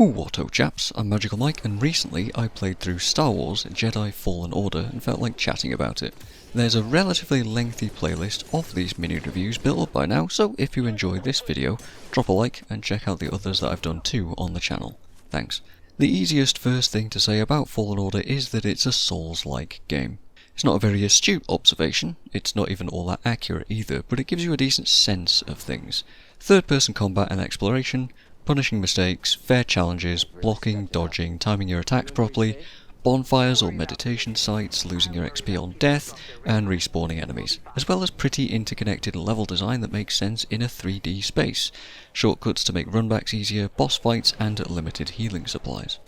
Whatto chaps, I'm MagicalMike, and recently I played through Star Wars Jedi Fallen Order and felt like chatting about it. There's a relatively lengthy playlist of these mini reviews built up by now, so if you enjoy this video, drop a like and check out the others that I've done too on the channel. Thanks. The easiest first thing to say about Fallen Order is that it's a Souls-like game. It's not a very astute observation, it's not even all that accurate either, but it gives you a decent sense of things. Third-person combat and exploration, punishing mistakes, fair challenges, blocking, dodging, timing your attacks properly, bonfires or meditation sites, losing your XP on death, and respawning enemies, as well as pretty interconnected level design that makes sense in a 3D space, shortcuts to make runbacks easier, boss fights, and limited healing supplies.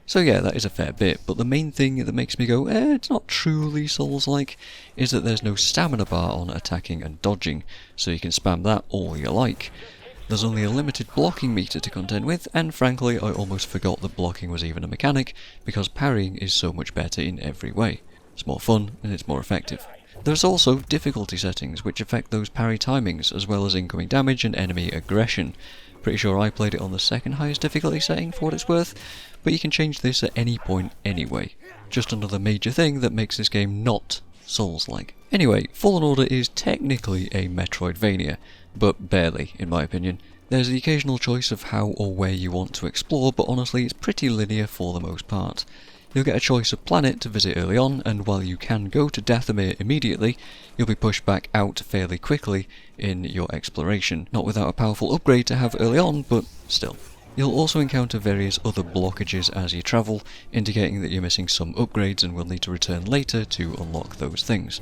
So yeah, that is a fair bit, but the main thing that makes me go, it's not truly Souls-like, is that there's no stamina bar on attacking and dodging, so you can spam that all you like. There's only a limited blocking meter to contend with, and frankly I almost forgot that blocking was even a mechanic, because parrying is so much better in every way. It's more fun, and it's more effective. There's also difficulty settings, which affect those parry timings, as well as incoming damage and enemy aggression. Pretty sure I played it on the second highest difficulty setting for what it's worth, but you can change this at any point anyway. Just another major thing that makes this game not Souls-like. Anyway, Fallen Order is technically a metroidvania, but barely, in my opinion. There's the occasional choice of how or where you want to explore, but honestly it's pretty linear for the most part. You'll get a choice of planet to visit early on, and while you can go to Dathomir immediately, you'll be pushed back out fairly quickly in your exploration. Not without a powerful upgrade to have early on, but still. You'll also encounter various other blockages as you travel, indicating that you're missing some upgrades and will need to return later to unlock those things.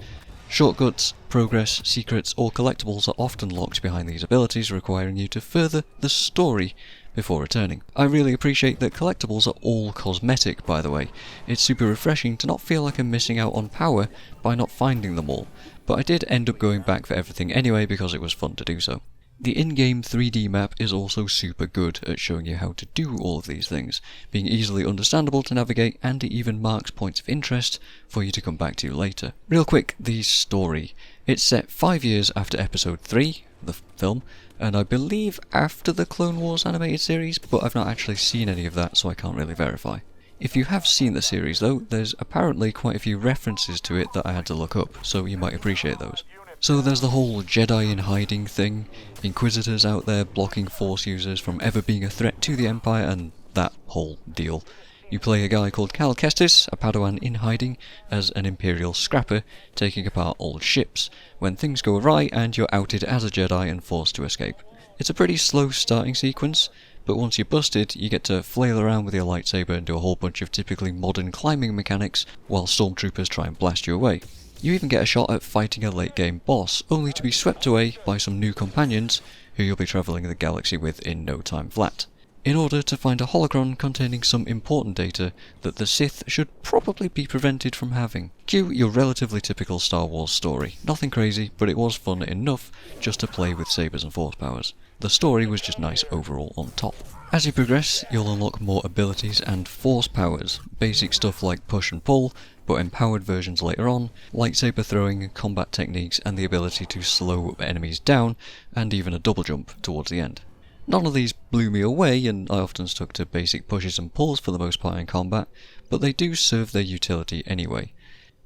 Shortcuts, progress, secrets, or collectibles are often locked behind these abilities, requiring you to further the story before returning. I really appreciate that collectibles are all cosmetic, by the way. It's super refreshing to not feel like I'm missing out on power by not finding them all, but I did end up going back for everything anyway because it was fun to do so. The in-game 3D map is also super good at showing you how to do all of these things, being easily understandable to navigate, and it even marks points of interest for you to come back to later. Real quick, the story. It's set 5 years after Episode 3, the film, and I believe after the Clone Wars animated series, but I've not actually seen any of that, so I can't really verify. If you have seen the series though, there's apparently quite a few references to it that I had to look up, so you might appreciate those. So there's the whole Jedi in hiding thing, Inquisitors out there blocking Force users from ever being a threat to the Empire, and that whole deal. You play a guy called Cal Kestis, a Padawan in hiding, as an Imperial scrapper, taking apart old ships, when things go awry and you're outed as a Jedi and forced to escape. It's a pretty slow starting sequence, but once you're busted, you get to flail around with your lightsaber and do a whole bunch of typically modern climbing mechanics, while stormtroopers try and blast you away. You even get a shot at fighting a late game boss, only to be swept away by some new companions who you'll be travelling the galaxy with in no time flat, in order to find a holocron containing some important data that the Sith should probably be prevented from having. Cue your relatively typical Star Wars story. Nothing crazy, but it was fun enough just to play with sabers and force powers. The story was just nice overall on top. As you progress, you'll unlock more abilities and force powers, basic stuff like push and pull, but empowered versions later on, lightsaber throwing, combat techniques, and the ability to slow enemies down, and even a double jump towards the end. None of these blew me away, and I often stuck to basic pushes and pulls for the most part in combat, but they do serve their utility anyway.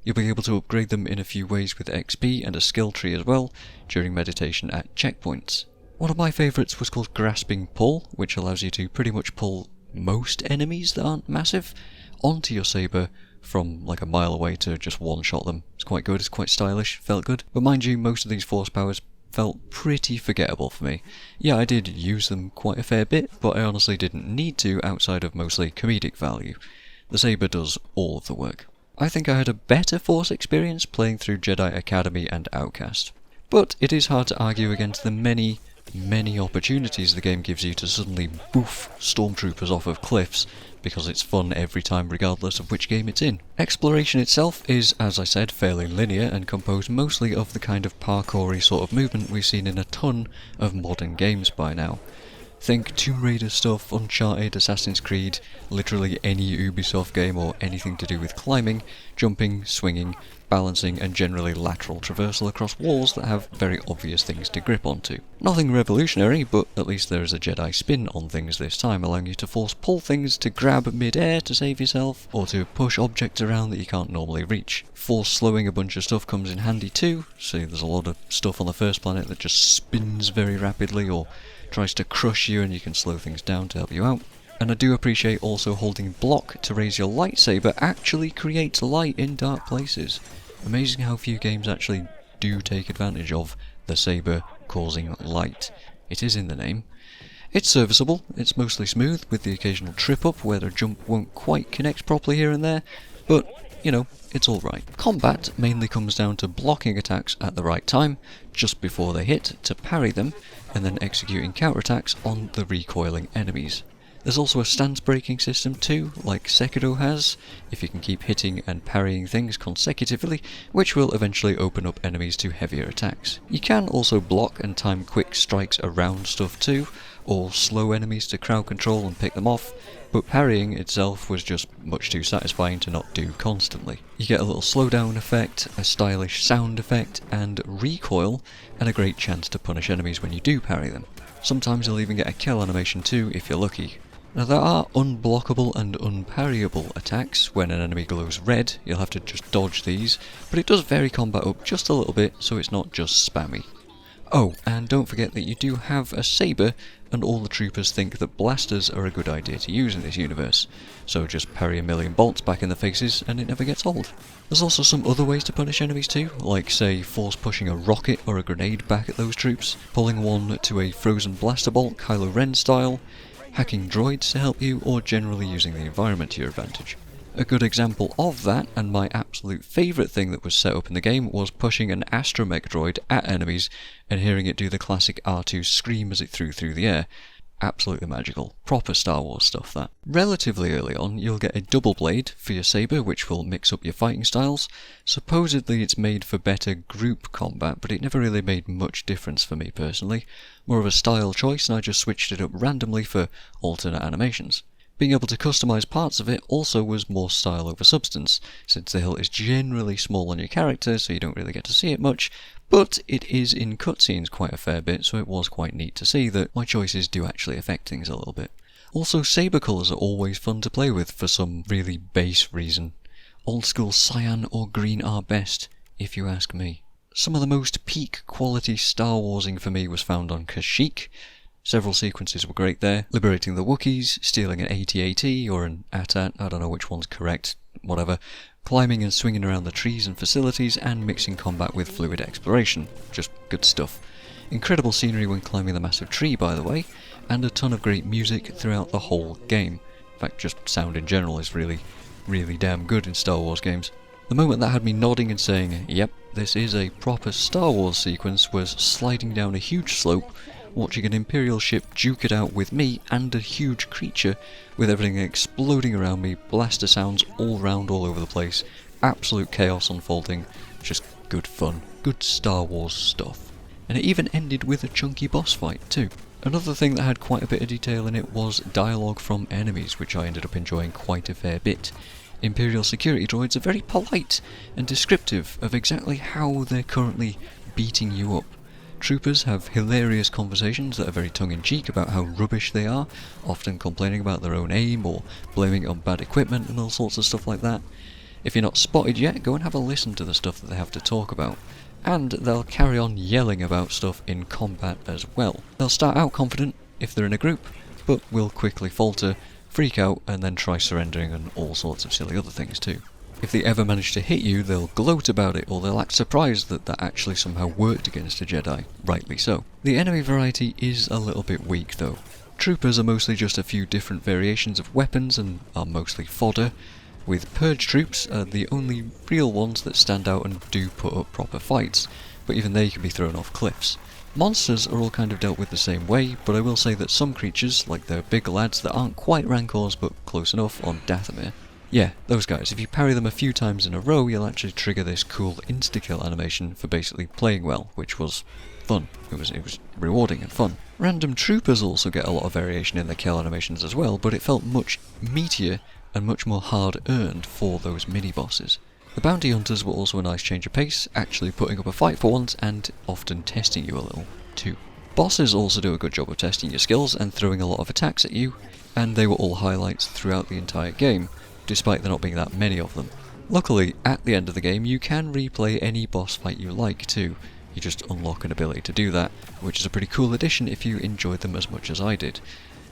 You'll be able to upgrade them in a few ways with XP and a skill tree as well, during meditation at checkpoints. One of my favourites was called Grasping Pull, which allows you to pretty much pull most enemies that aren't massive onto your saber from like a mile away to just one-shot them. It's quite good, it's quite stylish, felt good. But mind you, most of these force powers felt pretty forgettable for me. Yeah, I did use them quite a fair bit, but I honestly didn't need to outside of mostly comedic value. The saber does all of the work. I think I had a better force experience playing through Jedi Academy and Outcast. But it is hard to argue against the many opportunities the game gives you to suddenly boof stormtroopers off of cliffs, because it's fun every time regardless of which game it's in. Exploration itself is, as I said, fairly linear and composed mostly of the kind of parkour-y sort of movement we've seen in a ton of modern games by now. Think Tomb Raider stuff, Uncharted, Assassin's Creed, literally any Ubisoft game or anything to do with climbing, jumping, swinging, balancing and generally lateral traversal across walls that have very obvious things to grip onto. Nothing revolutionary, but at least there is a Jedi spin on things this time, allowing you to force pull things to grab mid-air to save yourself, or to push objects around that you can't normally reach. Force slowing a bunch of stuff comes in handy too, so there's a lot of stuff on the first planet that just spins very rapidly or tries to crush you and you can slow things down to help you out. And I do appreciate also holding block to raise your lightsaber actually creates light in dark places. Amazing how few games actually do take advantage of the saber causing light. It is in the name. It's serviceable, it's mostly smooth, with the occasional trip up where the jump won't quite connect properly here and there, but, you know, it's alright. Combat mainly comes down to blocking attacks at the right time, just before they hit, to parry them, and then executing counterattacks on the recoiling enemies. There's also a stance breaking system too, like Sekiro has, if you can keep hitting and parrying things consecutively, which will eventually open up enemies to heavier attacks. You can also block and time quick strikes around stuff too, or slow enemies to crowd control and pick them off, but parrying itself was just much too satisfying to not do constantly. You get a little slowdown effect, a stylish sound effect, and recoil, and a great chance to punish enemies when you do parry them. Sometimes you'll even get a kill animation too if you're lucky. Now there are unblockable and unparryable attacks. When an enemy glows red, you'll have to just dodge these, but it does vary combat up just a little bit, so it's not just spammy. Oh, and don't forget that you do have a saber, and all the troopers think that blasters are a good idea to use in this universe, so just parry a million bolts back in the faces and it never gets old. There's also some other ways to punish enemies too, like say force pushing a rocket or a grenade back at those troops, pulling one to a frozen blaster bolt Kylo Ren style, hacking droids to help you, or generally using the environment to your advantage. A good example of that, and my absolute favourite thing that was set up in the game, was pushing an astromech droid at enemies and hearing it do the classic R2 scream as it threw through the air. Absolutely magical. Proper Star Wars stuff, that. Relatively early on, you'll get a double blade for your saber, which will mix up your fighting styles. Supposedly it's made for better group combat, but it never really made much difference for me personally. More of a style choice, and I just switched it up randomly for alternate animations. Being able to customise parts of it also was more style over substance, since the hilt is generally small on your character, so you don't really get to see it much, but it is in cutscenes quite a fair bit, so it was quite neat to see that my choices do actually affect things a little bit. Also, saber colours are always fun to play with for some really base reason. Old school cyan or green are best, if you ask me. Some of the most peak quality Star Warsing for me was found on Kashyyyk. Several sequences were great there, liberating the Wookiees, stealing an AT-AT or an AT-AT, I don't know which one's correct, whatever, climbing and swinging around the trees and facilities, and mixing combat with fluid exploration. Just good stuff. Incredible scenery when climbing the massive tree, by the way, and a ton of great music throughout the whole game. In fact, just sound in general is really, really damn good in Star Wars games. The moment that had me nodding and saying, yep, this is a proper Star Wars sequence, was sliding down a huge slope, watching an Imperial ship duke it out with me and a huge creature, with everything exploding around me, blaster sounds all round all over the place, absolute chaos unfolding, just good fun, good Star Wars stuff. And it even ended with a chunky boss fight too. Another thing that had quite a bit of detail in it was dialogue from enemies, which I ended up enjoying quite a fair bit. Imperial security droids are very polite and descriptive of exactly how they're currently beating you up. Troopers have hilarious conversations that are very tongue-in-cheek about how rubbish they are, often complaining about their own aim or blaming it on bad equipment and all sorts of stuff like that. If you're not spotted yet, go and have a listen to the stuff that they have to talk about. And they'll carry on yelling about stuff in combat as well. They'll start out confident if they're in a group, but will quickly falter, freak out, and then try surrendering and all sorts of silly other things too. If they ever manage to hit you, they'll gloat about it, or they'll act surprised that that actually somehow worked against a Jedi, rightly so. The enemy variety is a little bit weak though. Troopers are mostly just a few different variations of weapons and are mostly fodder, with Purge troops are the only real ones that stand out and do put up proper fights, but even they can be thrown off cliffs. Monsters are all kind of dealt with the same way, but I will say that some creatures, like the big lads that aren't quite Rancors but close enough on Dathomir, Yeah, those guys. If you parry them a few times in a row, you'll actually trigger this cool insta-kill animation for basically playing well, which was fun. It was rewarding and fun. Random troopers also get a lot of variation in their kill animations as well, but it felt much meatier and much more hard-earned for those mini-bosses. The bounty hunters were also a nice change of pace, actually putting up a fight for once and often testing you a little too. Bosses also do a good job of testing your skills and throwing a lot of attacks at you, and they were all highlights throughout the entire game, despite there not being that many of them. Luckily, at the end of the game, you can replay any boss fight you like too. You just unlock an ability to do that, which is a pretty cool addition if you enjoyed them as much as I did.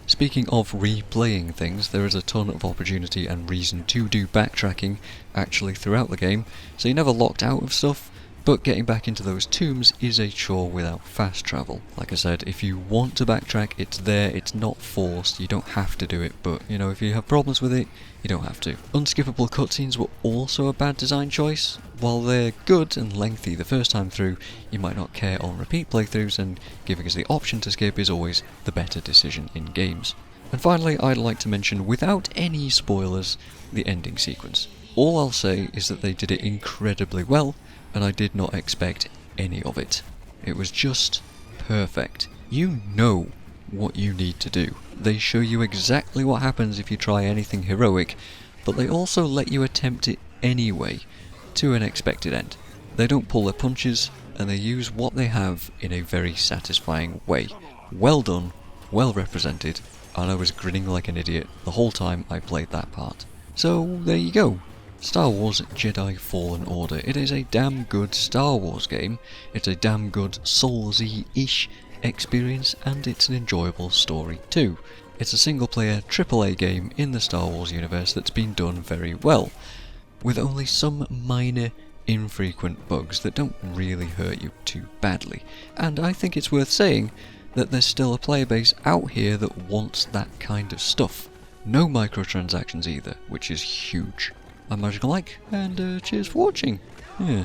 Speaking of replaying things, there is a ton of opportunity and reason to do backtracking actually throughout the game, so you're never locked out of stuff, but getting back into those tombs is a chore without fast travel. Like I said, if you want to backtrack, it's there, it's not forced, you don't have to do it, but you know, if you have problems with it, you don't have to. Unskippable cutscenes were also a bad design choice. While they're good and lengthy the first time through, you might not care on repeat playthroughs, and giving us the option to skip is always the better decision in games. And finally, I'd like to mention, without any spoilers, the ending sequence. All I'll say is that they did it incredibly well, and I did not expect any of it. It was just perfect. You know what you need to do. They show you exactly what happens if you try anything heroic, but they also let you attempt it anyway, to an expected end. They don't pull their punches, and they use what they have in a very satisfying way. Well done, well represented, and I was grinning like an idiot the whole time I played that part. So there you go. Star Wars Jedi Fallen Order. It is a damn good Star Wars game, it's a damn good Soulsy-ish experience, and it's an enjoyable story too. It's a single-player AAA game in the Star Wars universe that's been done very well, with only some minor, infrequent bugs that don't really hurt you too badly. And I think it's worth saying that there's still a player base out here that wants that kind of stuff. No microtransactions either, which is huge. I'm MagicalMike, and cheers for watching. Yeah.